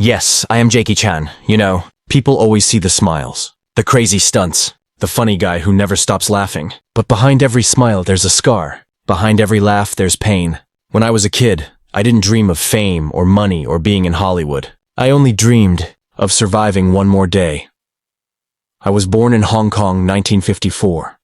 Yes, I am Jakie-chan. You know, people always see the smiles, the crazy stunts, the funny guy who never stops laughing. But behind every smile, there's a scar. Behind every laugh, there's pain. When I was a kid, I didn't dream of fame or money or being in Hollywood. I only dreamed of surviving one more day. I was born in Hong Kong, 1954.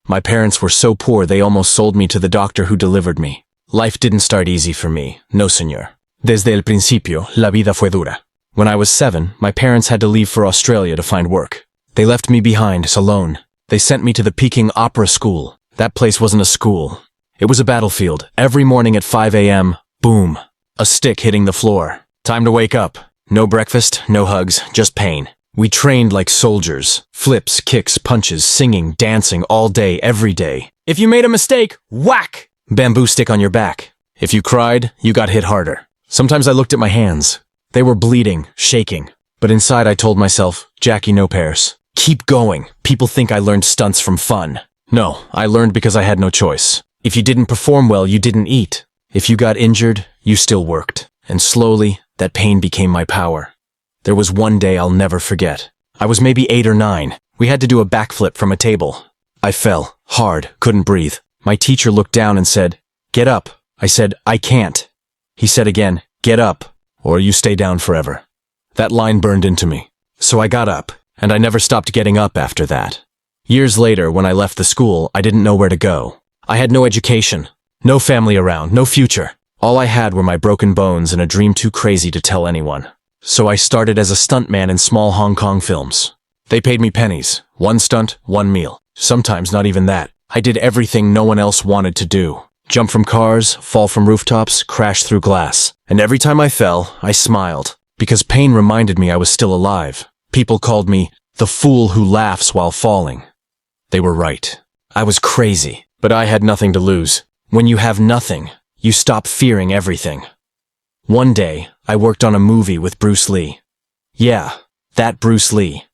My parents were so poor they almost sold me to the doctor who delivered me. Life didn't start easy for me, no señor. Desde el principio, la vida fue dura. When I was 7, my parents had to leave for Australia to find work. They left me behind, alone. They sent me to the Peking Opera School. That place wasn't a school. It was a battlefield. Every morning at 5 a.m., boom, a stick hitting the floor. Time to wake up. No breakfast, no hugs, just pain. We trained like soldiers. Flips, kicks, punches, singing, dancing all day, every day. If you made a mistake, whack! Bamboo stick on your back. If you cried, you got hit harder. Sometimes I looked at my hands. They were bleeding, shaking. But inside I told myself, Jackie, no pairs. Keep going. People think I learned stunts from fun. No, I learned because I had no choice. If you didn't perform well, you didn't eat. If you got injured, you still worked. And slowly, that pain became my power. There was one day I'll never forget. I was maybe 8 or 9. We had to do a backflip from a table. I fell, hard, couldn't breathe. My teacher looked down and said, "Get up." I said, "I can't." He said again, "Get up, or you stay down forever." That line burned into me. So I got up, and I never stopped getting up after that. Years later, when I left the school, I didn't know where to go. I had no education, no family around, no future. All I had were my broken bones and a dream too crazy to tell anyone. So I started as a stuntman in small Hong Kong films. They paid me pennies. One stunt, one meal. Sometimes not even that. I did everything no one else wanted to do. Jump from cars, fall from rooftops, crash through glass. And every time I fell, I smiled. Because pain reminded me I was still alive. People called me the fool who laughs while falling. They were right. I was crazy, but I had nothing to lose. When you have nothing, you stop fearing everything. One day, I worked on a movie with Bruce Lee. Yeah, that Bruce Lee.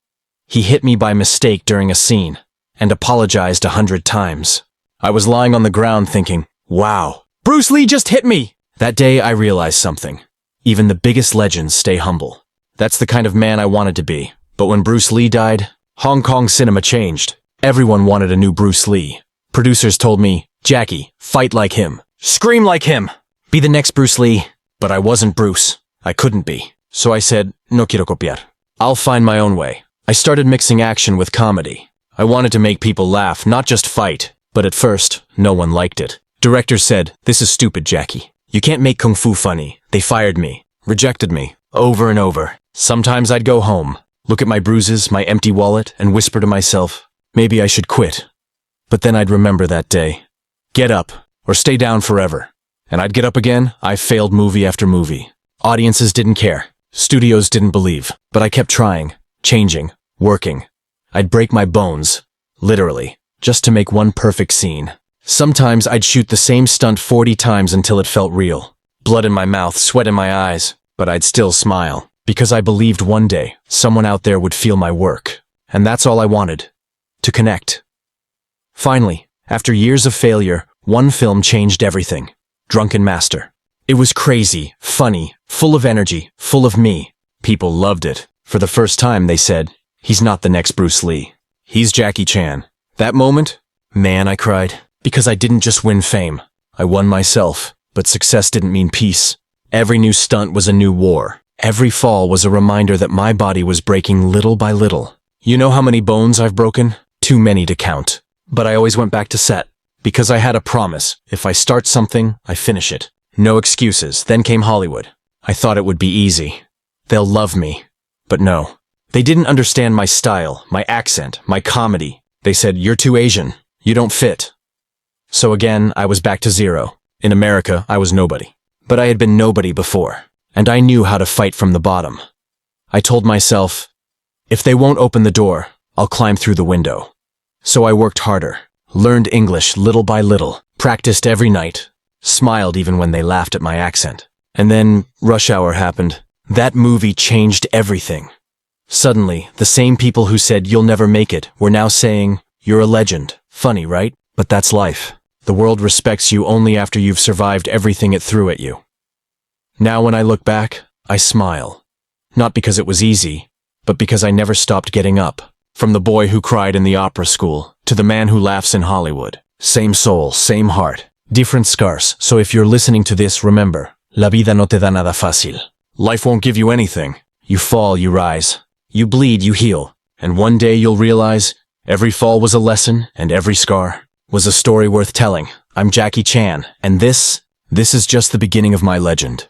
He hit me by mistake during a scene, and apologized 100 times. I was lying on the ground thinking, wow, Bruce Lee just hit me! That day I realized something. Even the biggest legends stay humble. That's the kind of man I wanted to be. But when Bruce Lee died, Hong Kong cinema changed. Everyone wanted a new Bruce Lee. Producers told me, Jackie, fight like him. Scream like him. Be the next Bruce Lee. But I wasn't Bruce. I couldn't be. So I said, no quiero copiar. I'll find my own way. I started mixing action with comedy. I wanted to make people laugh, not just fight. But at first, no one liked it. Directors said, this is stupid, Jackie. You can't make kung fu funny. They fired me. Rejected me. Over and over. Sometimes I'd go home, look at my bruises, my empty wallet, and whisper to myself, maybe I should quit. But then I'd remember that day. Get up, or stay down forever. And I'd get up again. I failed movie after movie. Audiences didn't care. Studios didn't believe. But I kept trying, changing, working. I'd break my bones, literally, just to make one perfect scene. Sometimes I'd shoot the same stunt 40 times until it felt real. Blood in my mouth, sweat in my eyes, but I'd still smile. Because I believed one day, someone out there would feel my work. And that's all I wanted. To connect. Finally, after years of failure, one film changed everything. Drunken Master. It was crazy, funny, full of energy, full of me. People loved it. For the first time, they said, he's not the next Bruce Lee. He's Jackie Chan. That moment, man, I cried. Because I didn't just win fame. I won myself. But success didn't mean peace. Every new stunt was a new war. Every fall was a reminder that my body was breaking little by little. You know how many bones I've broken? Too many to count. But I always went back to set. Because I had a promise. If I start something, I finish it. No excuses. Then came Hollywood. I thought it would be easy. They'll love me. But no. They didn't understand my style, my accent, my comedy. They said, you're too Asian. You don't fit. So again, I was back to zero. In America, I was nobody. But I had been nobody before. And I knew how to fight from the bottom. I told myself, if they won't open the door, I'll climb through the window. So I worked harder, learned English little by little, practiced every night, smiled even when they laughed at my accent. And then Rush Hour happened. That movie changed everything. Suddenly, the same people who said you'll never make it were now saying, you're a legend. Funny, right? But that's life. The world respects you only after you've survived everything it threw at you. Now when I look back, I smile. Not because it was easy, but because I never stopped getting up. From the boy who cried in the opera school, to the man who laughs in Hollywood. Same soul, same heart, different scars. So if you're listening to this, remember, la vida no te da nada fácil. Life won't give you anything. You fall, you rise. You bleed, you heal. And one day you'll realize, every fall was a lesson, and every scar was a story worth telling. I'm Jackie Chan, and this is just the beginning of my legend.